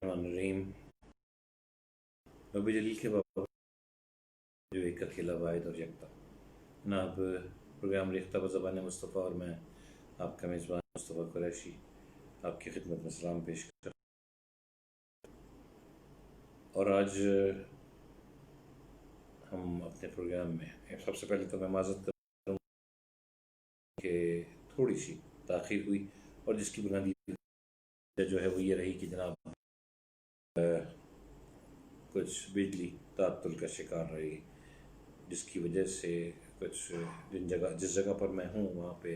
الرحمن الرحیم. رب جلیل کے بابا جو ایک اکیلا واحد اور یکتا. جناب پروگرام ریختہ بزبان مصطفیٰ اور میں آپ کا میزبان مصطفیٰ قریشی آپ کی خدمت میں سلام پیش کر. اور آج ہم اپنے پروگرام میں سب سے پہلے تو میں معذرت کروں کہ تھوڑی سی تاخیر ہوئی، اور جس کی بنیادی جو ہے وہ یہ رہی کہ جناب کچھ بجلی تعطل کا شکار رہی، جس کی وجہ سے کچھ جس جگہ پر میں ہوں وہاں پہ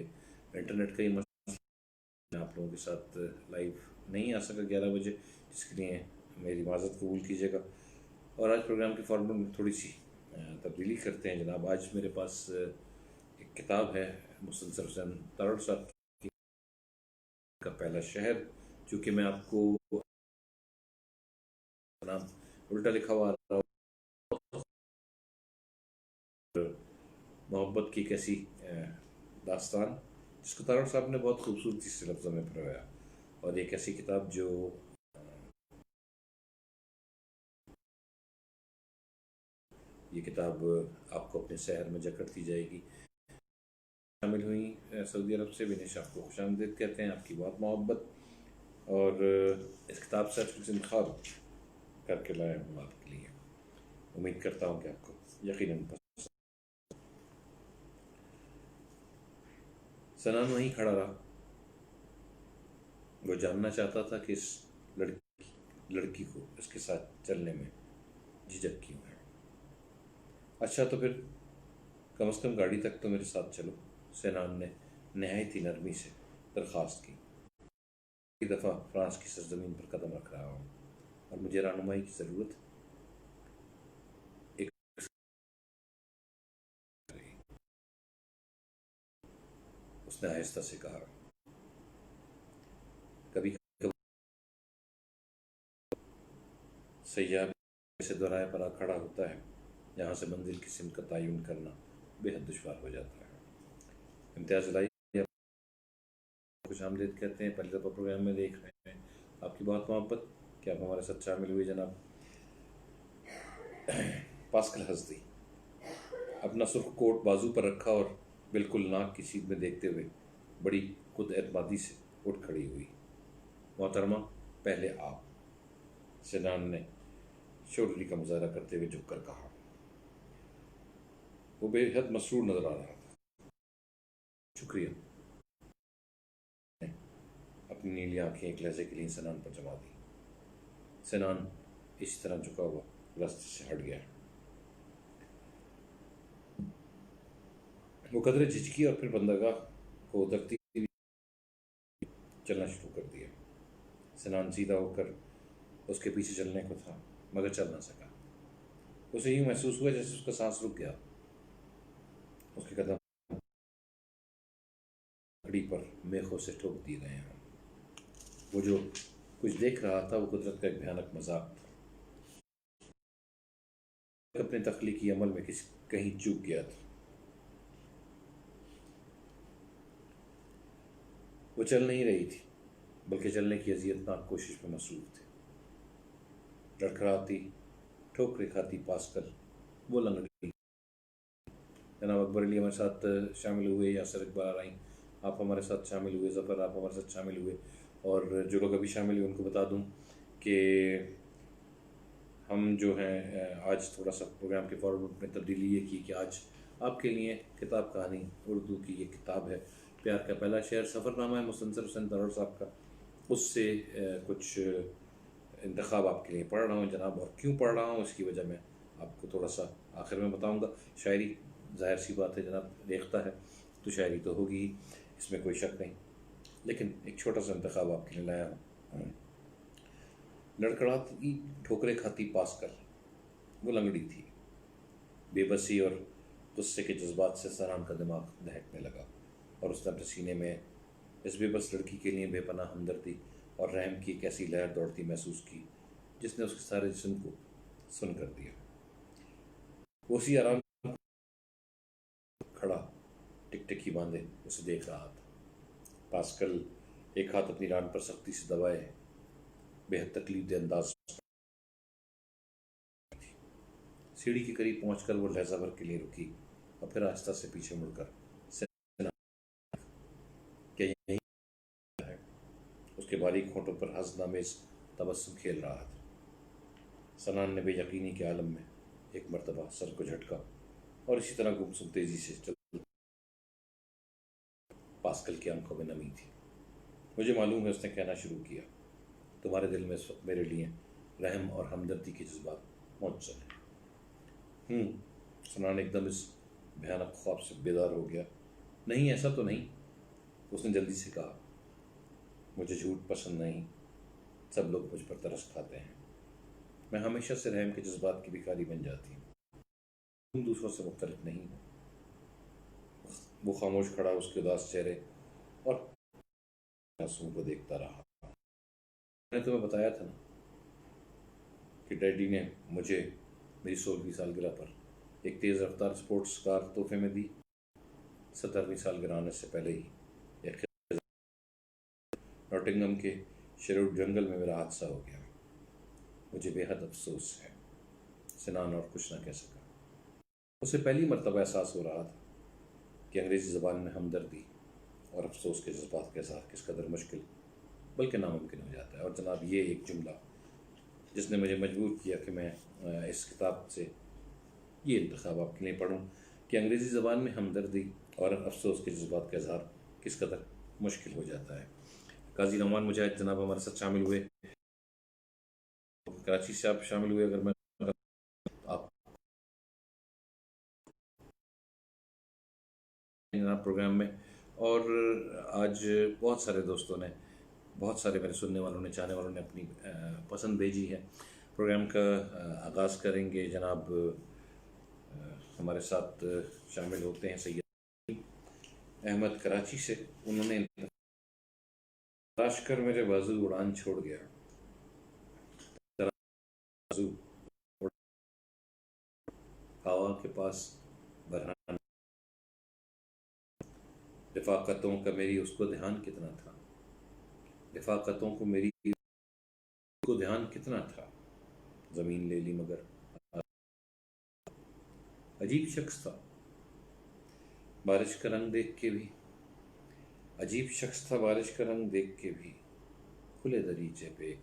انٹرنیٹ کا ہی مسئلہ، آپ لوگوں کے ساتھ لائیو نہیں آ سکا 11 بجے، جس کے لیے میری معذرت قبول کیجیے گا. اور آج پروگرام کے فارمیٹ میں تھوڑی سی تبدیلی کرتے ہیں. جناب آج میرے پاس ایک کتاب ہے مسلسل حسین تارڑ صاحب کا پہلا شہر، چونکہ میں آپ کو نام الٹا لکھا ہوا آ رہا محبت کی ایک ایسی داستان جس کو تارڑ صاحب نے بہت خوبصورتی سے لفظوں میں پرویا، اور ایک ایسی کتاب جو یہ کتاب آپ کو اپنے سحر میں جکڑتی جائے گی. شامل ہوئی سعودی عرب سے بنیش، آپ کو خوش آمدید کہتے ہیں، آپ کی بہت محبت. اور اس کتاب سے کچھ انتخاب کر کے لایا ہوں آپ کے لیے، امید کرتا ہوں کہ آپ کو یقیناً پسند. سنان وہیں کھڑا رہا، وہ جاننا چاہتا تھا کہ اس لڑکی کو اس کے ساتھ چلنے میں جھجک کیوں ہے. اچھا تو پھر کم از کم گاڑی تک تو میرے ساتھ چلو، سنان نے نہایت ہی نرمی سے درخواست کی. ایک دفعہ فرانس کی سرزمین پر قدم رکھ رہا ہوں اور مجھے رہنمائی کی ضرورت ایک اس نے آہستہ سے کہا. کبھی کبھی سیاح سے دورائے پر آ کھڑا ہوتا ہے جہاں سے منزل کی سمت کا تعین کرنا بے حد دشوار ہو جاتا ہے. امتیاز الہی خوش آمدید کہتے ہیں، پہلی دفعہ پروگرام میں دیکھ رہے ہیں، آپ کی بہت محبت کہ آپ ہمارے ساتھ شامل ہوئے. جناب پاسکل ہنس دی، اپنا سرخ کوٹ بازو پر رکھا اور بالکل ناک کی سیدھ میں دیکھتے ہوئے بڑی خود اعتمادی سے اٹھ کھڑی ہوئی. محترمہ پہلے آپ، سنان نے شوریری کا مظاہرہ کرتے ہوئے جھک کر کہا. وہ بے حد مسرور نظر آ رہا تھا. شکریہ. اپنی نیلی آنکھیں ایک لہجے کے لیے سنان پر جما دی. سنان اسی طرح جھکا ہوا راستے سے ہٹ گیا. وہ قدرے جھجکی اور پھر بندرگاہ کو اترتی چلنا شروع کر دیا. سنان سیدھا ہو کر اس کے پیچھے چلنے کو تھا مگر چل نہ سکا. اسے یوں محسوس ہوا جیسے اس کا سانس رک گیا. اس کے قدم لکڑی پر میخوں سے ٹھوک دیے گئے ہیں. وہ جو کچھ دیکھ رہا تھا وہ قدرت کا ایک بھیانک مذاق تھا. اپنے تخلیقی عمل میں کہیں چوک گیا تھا. وہ چل نہیں رہی تھی بلکہ چلنے کی اذیتناک کوشش میں مصروف تھے. لڑکھڑاتی ٹھوکریں کھاتی پاس کر وہ لنگڑی. جناب اکبر علی ہمارے ساتھ شامل ہوئے، یاسر اقبال آرائیں آپ ہمارے ساتھ شامل ہوئے، ظفر آپ ہمارے ساتھ شامل ہوئے. اور جو لوگ ابھی شامل ہوئے ان کو بتا دوں کہ ہم جو ہیں آج تھوڑا سا پروگرام کے فارمیٹ میں تبدیلی یہ کی کہ آج آپ کے لیے کتاب کہانی اردو کی یہ کتاب ہے پیار کا پہلا شہر، سفر نامہ ہے مسلسل حسین تارڑ صاحب کا. اس سے کچھ انتخاب آپ کے لیے پڑھ رہا ہوں جناب. اور کیوں پڑھ رہا ہوں اس کی وجہ میں آپ کو تھوڑا سا آخر میں بتاؤں گا. شاعری ظاہر سی بات ہے جناب، ریختہ ہے تو شاعری تو ہوگی ہی، اس میں کوئی شک نہیں، لیکن ایک چھوٹا سا انتخاب آپ کے لیے لایا ہوں. لڑکڑاتی ٹھوکریں کھاتی پاس کر وہ لنگڑی تھی. بے بسی اور غصے کے جذبات سے سنان کا دماغ دہکنے لگا اور اس نے اپنے سینے میں اس بے بس لڑکی کے لیے بے پناہ ہمدردی اور رحم کی ایک ایسی لہر دوڑتی محسوس کی جس نے اس کے سارے جسم کو سن کر دیا. وہ اسی آرام کھڑا ٹک ٹکی باندھے اسے دیکھ رہا تھا. پاسکل ایک ہاتھ اپنی ران پر سختی سے دبائے बेहद तकलीफ दह अंदाज। सीढ़ी के करीब पहुंचकर वो लहजा भर के लिए रुकी और फिर आहिस्ता से पीछे मुड़कर सना, क्या यही है? उसके बारीक होठों पर हज़नामेज़ तबस्सुम खेल रहा था। सनान ने बेयकीनी के आलम में एक मरतबा सर को झटका और इसी तरह गुमसुम तेजी से चल। पास्कल की आंखों में नमी थी। मुझे मालूम है, उसने कहना शुरू किया, तुम्हारे दिल में इस वक्त मेरे लिए रहम और हमदर्दी के जज्बात मौजूद हैं। सनान एकदम इस भयानक ख्वाब से बेदार हो गया। नहीं, ऐसा तो नहीं, उसने जल्दी से कहा। मुझे झूठ पसंद नहीं, सब लोग मुझ पर तरस खाते हैं। मैं हमेशा से रहम के जज्बात की भिखारी बन जाती हूँ। तुम दूसरों से मुख्तलिफ नहीं हो। वो खामोश खड़ा उसके उदास चेहरे और आंसुओं को देखता रहा। मैंने तुम्हें बताया था ना कि डैडी ने मुझे मेरी 16वीं सालगिरह पर एक तेज़ रफ्तार स्पोर्ट्स कार तोहफे में दी। 17वीं सालगिरह आने से पहले ही एक नॉटिंगम के शेरवुड जंगल में मेरा हादसा हो गया। मुझे बेहद अफसोस है। सिनान और कुछ न कह सका। उसे पहली मरतबा एहसास हो रहा था कि अंग्रेज़ी ज़बान में हमदर्दी और अफसोस के जज्बात के साथ किस कदर मुश्किल बल्कि नामुमकिन हो जाता है। और जनाब, ये एक जुमला जिसने मुझे मजबूर किया कि मैं इस किताब से ये इंतखाब आपके लिए पढ़ूँ कि अंग्रेज़ी ज़बान में हमदर्दी और अफसोस के जज्बात का इजहार किस कदर मुश्किल हो जाता है। काजी नौमान मुजाहिद जनाब हमारे साथ शामिल हुए। कराची से आप शामिल हुए। अगर मैं आप प्रोग्राम में, और आज बहुत सारे दोस्तों ने, बहुत सारे मेरे सुनने वालों ने, चाहने वालों ने अपनी पसंद भेजी है। प्रोग्राम का आगाज़ करेंगे। जनाब हमारे साथ शामिल होते हैं सैयद अहमद कराची से। उन्होंने तलाश कर मेरे बाजू उड़ान छोड़ गया, बाजू हवा के पास बरहान। रफ़ाक़तों का मेरी उसको ध्यान कितना था, रफ़ाक़तों को मेरी को ध्यान कितना था। ज़मीन ले ली मगर अजीब शख्स था बारिश का रंग देख के भी, अजीब शख्स था बारिश का रंग देख के भी। खुले दरीचे पे एक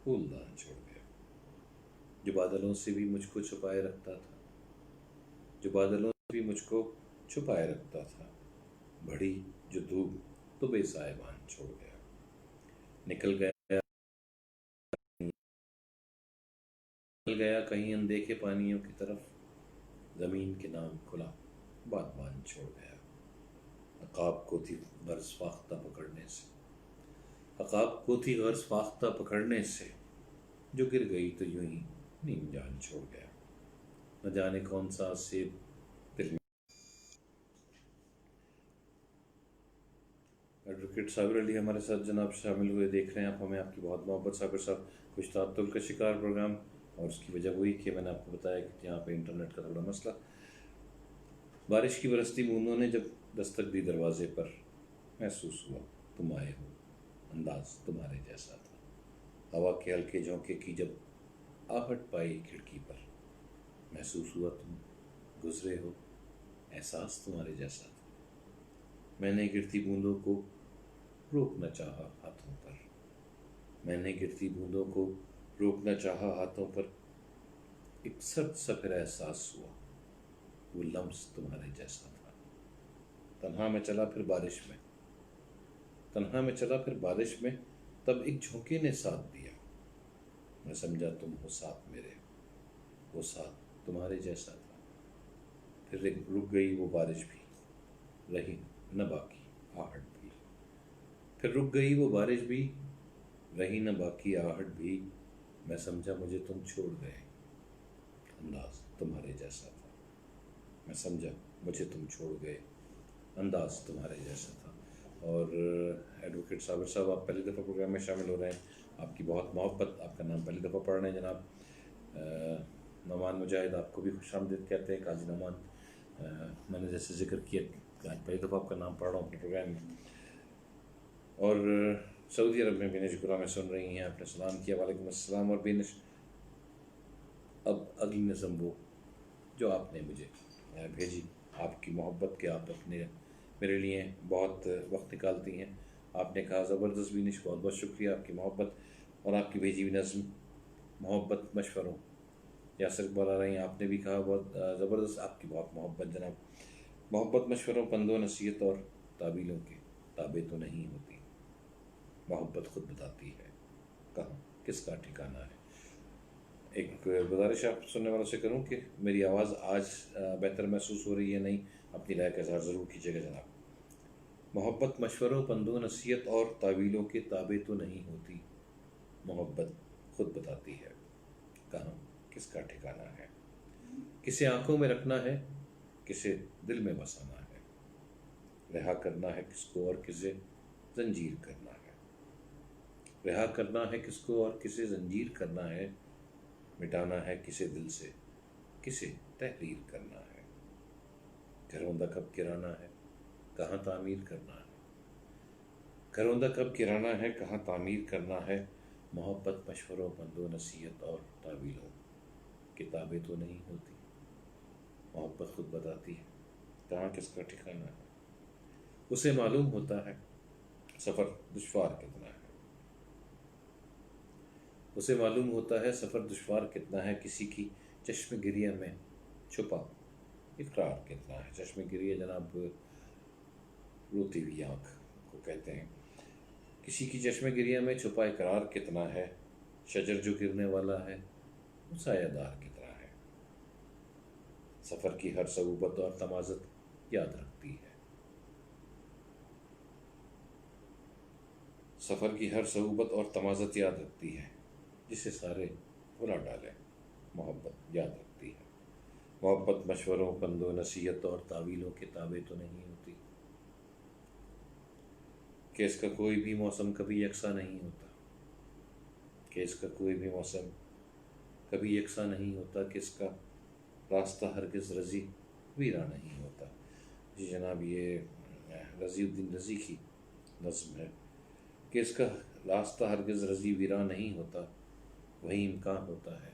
फूलदान छोड़ गया, जो बादलों से भी मुझको छुपाए रखता था, जो बादलों से भी मुझको छुपाए रखता था। बढ़ी जो धूप तो बेसाइबान छोड़ गया। निकल गया कहीं अनदेखे पानियों की तरफ। ज़मीन के नाम खुला बागबान छोड़ गया। अकाब को थी गर्ज फाख्ता पकड़ने से, अकाब को थी गर्ज फाख्ता पकड़ने से, जो गिर गई तो यूं ही नीम जान छोड़ गया। न जाने कौन सा सेब दिल। एडवोकेट साबिर अली हमारे साथ जनाब शामिल हुए। देख रहे हैं आप हमें, आपकी बहुत मोहब्बत। साबिर साहब, कुछ तातुल का शिकार प्रोग्राम, और उसकी वजह वही कि मैंने आपको बताया कि यहाँ पे इंटरनेट का थोड़ा मसला। बारिश की बरसती बूंदों ने जब दस्तक दी दरवाजे पर, महसूस हुआ तुम आए हो, अंदाज तुम्हारे जैसा था। हवा के हल्के झोंके की जब आहट पाई खिड़की पर, महसूस हुआ तुम गुजरे हो, एहसास तुम्हारे जैसा था। मैंने गिरती बूंदों को रोकना चाहा हाथों पर, मैंने गिरती बूंदों को रोकना चाहा हाथों पर। एक सर्द सा फिर एहसास हुआ, वो लम्स तुम्हारे जैसा था। तन्हा में चला फिर बारिश में, तन्हा में चला फिर बारिश में, तब एक झोंके ने साथ दिया। मैं समझा तुम हो साथ मेरे, वो साथ तुम्हारे जैसा था। फिर एक रुक गई वो बारिश भी, रही न बाकी आहट भी। फिर रुक गई वो बारिश भी, रही न बाकी आहट भी। मैं समझा मुझे तुम छोड़ गए, अंदाज तुम्हारे जैसा था। मैं समझा मुझे तुम छोड़ गए, अंदाज तुम्हारे जैसा था। और एडवोकेट साबिर साहब, आप पहली दफ़ा प्रोग्राम में शामिल हो रहे हैं। आपकी बहुत मोहब्बत, आपका नाम पहली दफ़ा पढ़ रहे हैं जनाब। नौमान मुजाहिद आपको भी खुशामदीद कहते हैं। काजी नौमान, मैंने जैसे जिक्र किया, आज पहली दफ़ा आपका नाम पढ़ रहा हूँ अपने प्रोग्राम में। और सऊदी अरब में बेनिश गुलाम सुन रही हैं, आपने सलाम किया, वालेकुम अस्सलाम। और बेनिश, अब अगली नज़म वो जो आपने मुझे भेजी, आपकी मोहब्बत के आप अपने मेरे लिए बहुत वक्त निकालती हैं। आपने कहा ज़बरदस्त बेनिश, बहुत बहुत शुक्रिया आपकी मोहब्बत और आपकी भेजी हुई नज़म मोहब्बत मशवरों। यासर इकबाल आ रही हैं, आपने भी कहा बहुत ज़बरदस्त, आपकी बहुत मोहब्बत जनाब। मोहब्बत मशवरों, पंदो नसीहत और ताबीलों के ताबे तो नहीं होती, मोहब्बत खुद बताती है कहाँ किसका ठिकाना है। एक गुजारिश आप सुनने वालों से करूं कि मेरी आवाज़ आज बेहतर महसूस हो रही है, नहीं, अपनी राय का इज़हार ज़रूर कीजिएगा जनाब। मोहब्बत मशवरों, पंदो नसीहत और तावीलों के ताबे तो नहीं होती, मोहब्बत खुद बताती है कहाँ किसका ठिकाना है। किसे आंखों में रखना है, किसे दिल में बसाना है, रिहा करना है किसको और किसे जंजीर करना है। रिहा करना है किसको और किसे जंजीर करना है, मिटाना है किसे दिल से किसे तहरीर करना है। घरौंदा कब गिराना है, कहाँ तामीर करना है, घरौंदा कब गिराना है, कहाँ तामीर करना है। मोहब्बत मशवरों, पंदो नसीहत और तावीलों किताबें तो नहीं होती, मोहब्बत खुद बताती है कहाँ किसका ठिकाना है। उसे मालूम होता है सफ़र दुश्वार कितना है, उसे मालूम होता है सफ़र दुश्वार कितना है। किसी की चश्म गिरिया में छुपा इकरार कितना है। चश्म गिरिया जनाब रोती हुई आँख को कहते हैं। किसी की चश्म गिरिया में छुपा इकरार कितना है, शजर जो गिरने वाला है वो सायादार कितना है। सफ़र की हर सऊबत और तमाज़त याद रखती है, सफ़र की हर सऊबत और तमाज़त याद रखती है। जिसे सारे भुला डालें मोहब्बत याद रखती है। मोहब्बत मशवरों, पंदो नसीहत और तावीलों के ताबे तो नहीं होती, कि इसका कोई भी मौसम कभी यकसा नहीं होता, कि इसका कोई भी मौसम कभी यकसा नहीं होता, कि इसका रास्ता हरगिज़ रज़ी वीरा नहीं होता। जी जनाब, ये रज़ीउद्दीन रज़ी की नज़्म है कि इसका रास्ता हरगिज़ रज़ी वीरा नहीं होता, वही इम्कान होता है,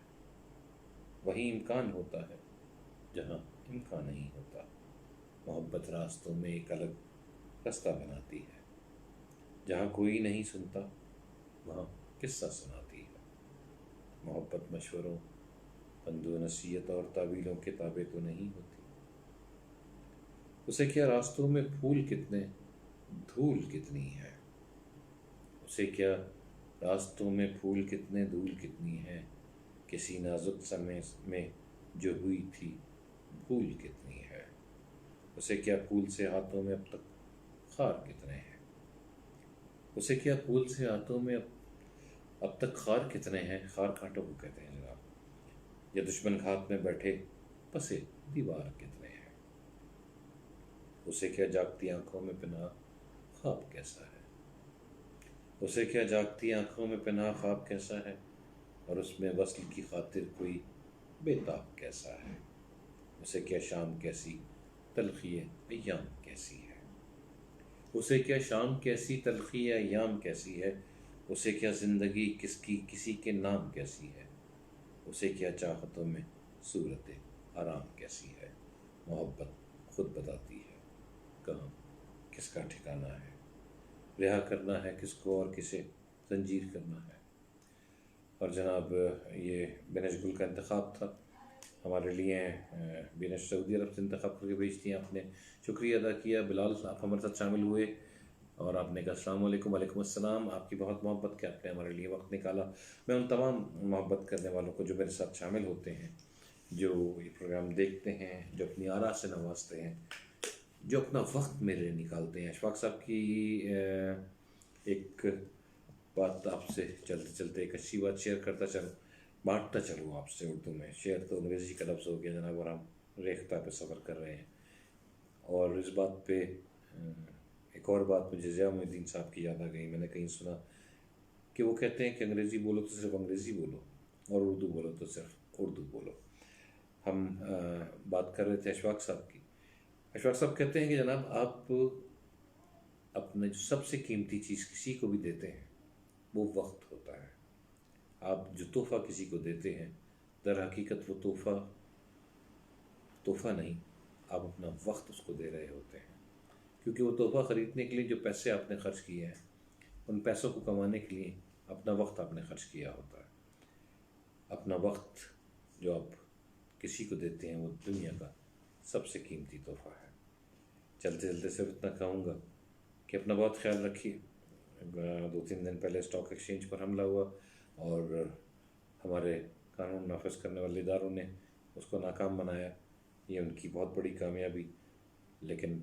वही इम्कान होता है जहाँ इम्कान नहीं होता। मोहब्बत रास्तों में एक अलग रास्ता बनाती है, जहाँ कोई नहीं सुनता वहाँ किस्सा सुनाती है। मोहब्बत मशवरों, पंदो नसीहत और तावीलों के ताबे तो नहीं होती। उसे क्या रास्तों में फूल कितने, धूल कितनी है, उसे क्या रास्तों में फूल कितने, धूल कितनी है। किसी नाजुक समय में जो हुई थी भूल कितनी है। उसे क्या फूल से हाथों में अब तक खार कितने हैं, उसे क्या फूल से हाथों में अब तक खार कितने हैं। खार कांटों को कहते हैं जनाब। या दुश्मन घात में बैठे पसे दीवार कितने हैं। उसे क्या जागती आंखों में पनाह ख्वाब कैसा है, उसे क्या जागती आंखों में पनाह ख्वाब कैसा है, और उसमें वस्ल की खातिर कोई बेताब कैसा है। उसे क्या शाम कैसी तलखी अय्याम कैसी है, उसे क्या शाम कैसी तलखी अय्याम कैसी है। उसे क्या ज़िंदगी किसकी किसी के नाम कैसी है, उसे क्या चाहतों में सूरत आराम कैसी है। मोहब्बत खुद बताती है कहाँ किसका ठिकाना है। रिहा करना है किसको और किसे जंजीर करना है। और जनाब, ये बेनिश गुल का इंतखाब था हमारे लिए। बेनिश सऊदी अरब से इंतखाब करके भेजती हैं आपने, शुक्रिया अदा किया। बिलाल, आप हमारे साथ शामिल हुए और आपने कहा अस्सलाम वालेकुम। वालेकुम अस्सलाम। आपकी बहुत मोहब्बत के आपने हमारे लिए वक्त निकाला। मैं उन तमाम मोहब्बत करने वालों को जो मेरे साथ शामिल होते हैं, जो ये प्रोग्राम देखते हैं, जो अपनी आरा से नवाजते हैं, जो अपना वक्त मेरे लिए निकालते हैं। अशफाक साहब की एक बात आपसे चलते चलते एक अच्छी बात शेयर करता चलूँ, बांटता चलूँ आपसे उर्दू में। शेयर तो अंग्रेज़ी का लफ्ज़ हो गया जनाब, और हम रेख्ता पे सफ़र कर रहे हैं। और इस बात पे एक और बात मुझे ज़िया मोहद्दीन साहब की याद आ गई। मैंने कहीं सुना कि वो कहते हैं कि अंग्रेज़ी बोलो तो सिर्फ अंग्रेज़ी बोलो और उर्दू बोलो तो सिर्फ उर्दू बोलो। हम बात कर रहे थे अशफाक साहब की। अशफाक साहब कहते हैं कि जनाब, आप अपने जो सबसे कीमती चीज़ किसी को भी देते हैं وہ وقت ہوتا ہے۔ آپ جو تحفہ کسی کو دیتے ہیں، در حقیقت وہ تحفہ نہیں، آپ اپنا وقت اس کو دے رہے ہوتے ہیں، کیونکہ وہ تحفہ خریدنے کے لیے جو پیسے آپ نے خرچ کیے ہیں، ان پیسوں کو کمانے کے لیے اپنا وقت آپ نے خرچ کیا ہوتا ہے۔ اپنا وقت جو آپ کسی کو دیتے ہیں وہ دنیا کا سب سے قیمتی تحفہ ہے۔ چلتے چلتے صرف اتنا کہوں گا کہ اپنا بہت خیال رکھیے۔ 2-3 دن پہلے اسٹاک ایکسچینج پر حملہ ہوا اور ہمارے قانون نافذ کرنے والے اداروں نے اس کو ناکام بنایا، یہ ان کی بہت بڑی کامیابی، لیکن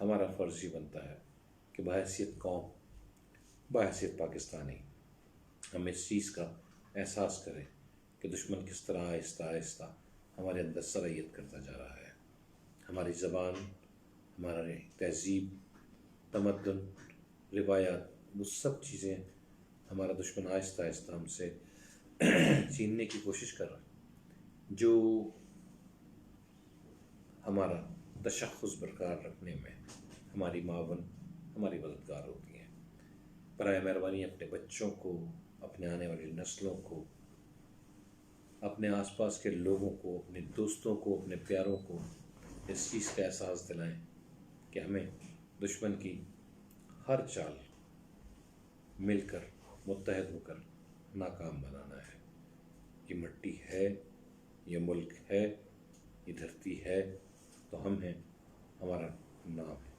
ہمارا فرض یہ بنتا ہے کہ بحیثیت قوم، بحیثیت پاکستانی، ہم اس چیز کا احساس کریں کہ دشمن کس طرح آہستہ آہستہ ہمارے اندر صلاحیت کرتا جا رہا ہے۔ ہماری زبان، ہماری تہذیب، تمدن، روایات، وہ سب چیزیں ہمارا دشمن آہستہ آہستہ ہم سے چھیننے کی کوشش کر رہا ہے، جو ہمارا تشخص برقرار رکھنے میں ہماری معاون، ہماری مددگار ہوتی ہیں۔ برائے مہربانی اپنے بچوں کو، اپنے آنے والی نسلوں کو، اپنے آس پاس کے لوگوں کو، اپنے دوستوں کو، اپنے پیاروں کو اس چیز کا احساس دلائیں کہ ہمیں دشمن کی ہر چال مل کر، متحد ہو کر ناکام بنانا ہے۔ یہ مٹی ہے، یہ ملک ہے، یہ دھرتی ہے تو ہم ہیں، ہمارا نام ہے،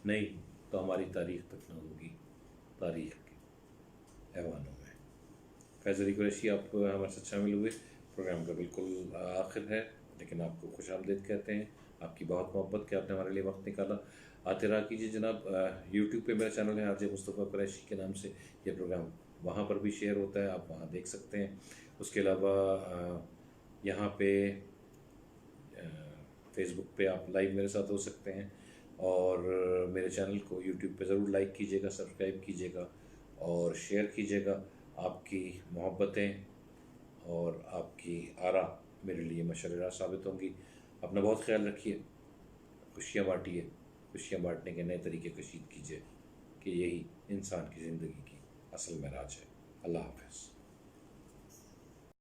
نہیں تو ہماری تاریخ تک نہ ہوگی تاریخ کے ایوانوں میں۔ فیض علی قریشی آپ ہمارے ساتھ شامل ہوئے، پروگرام کا بالکل آخر ہے، لیکن آپ کو خوش آمدید کہتے ہیں۔ آپ کی بہت محبت کہ آپ نے ہمارے لیے وقت نکالا۔ آتے رہا کیجیے جناب۔ یوٹیوب پہ میرا چینل ہے RJ مصطفیٰ قریشی کے نام سے، یہ پروگرام وہاں پر بھی شیئر ہوتا ہے، آپ وہاں دیکھ سکتے ہیں۔ اس کے علاوہ یہاں پہ فیس بک پہ آپ لائیو میرے ساتھ ہو سکتے ہیں، اور میرے چینل کو یوٹیوب پہ ضرور لائک کیجیے گا، سبسکرائب کیجیے گا اور شیئر کیجیے گا۔ آپ کی محبتیں اور آپ کی آراء میرے لیے مشرِ راہ ثابت ہوں گی۔ اپنا بہت خیال رکھیے، خوشیاں بانٹیے، خوشیاں بانٹنے کے نئے طریقے کشید کیجیے، کہ یہی انسان کی زندگی کی اصل معراج ہے۔ اللہ حافظ۔